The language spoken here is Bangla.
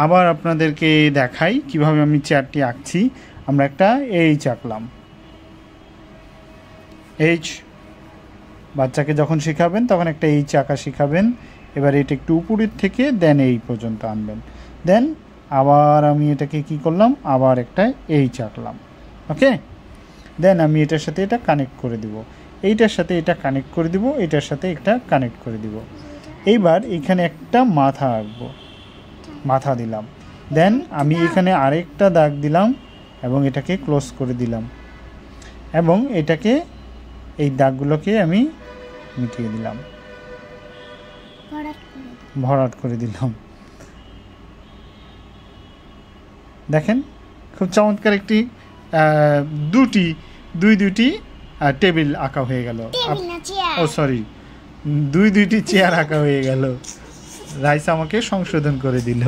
আবার আপনাদেরকে দেখাই কিভাবে আমি চেয়ারটি আঁকছি। আমরা একটা এইচ আঁকলাম। এইচ বাচ্চাকে যখন শেখাবেন তখন একটা এইচ আঁকা শেখাবেন। এবার এটা একটু উপরের থেকে দেন এই পর্যন্ত আনবেন। দেন আবার আমি এটাকে কি করলাম, আবার একটা এইচ আঁকলাম। ওকে, দেন আমি এটার সাথে এটা কানেক্ট করে দিব, এইটার সাথে এটা কানেক্ট করে দিব, এটার সাথে এটা কানেক্ট করে দিব। এইবার এখানে একটা মাথা আঁকবো, মাথা দিলাম। দেন আমি এখানে আরেকটা দাগ দিলাম এবং এটাকে ক্লোজ করে দিলাম এবং এটাকে এই দাগগুলোকে আমি মিটিয়ে দিলাম, ভরাট করে দিলাম। দেখেন খুব চমৎকার একটি দুইটি টেবিল আঁকা হয়ে গেল। ও সরি, দুইটি চেয়ার আঁকা হয়ে গেল। রাইস আমাকে সংশোধন করে দিল।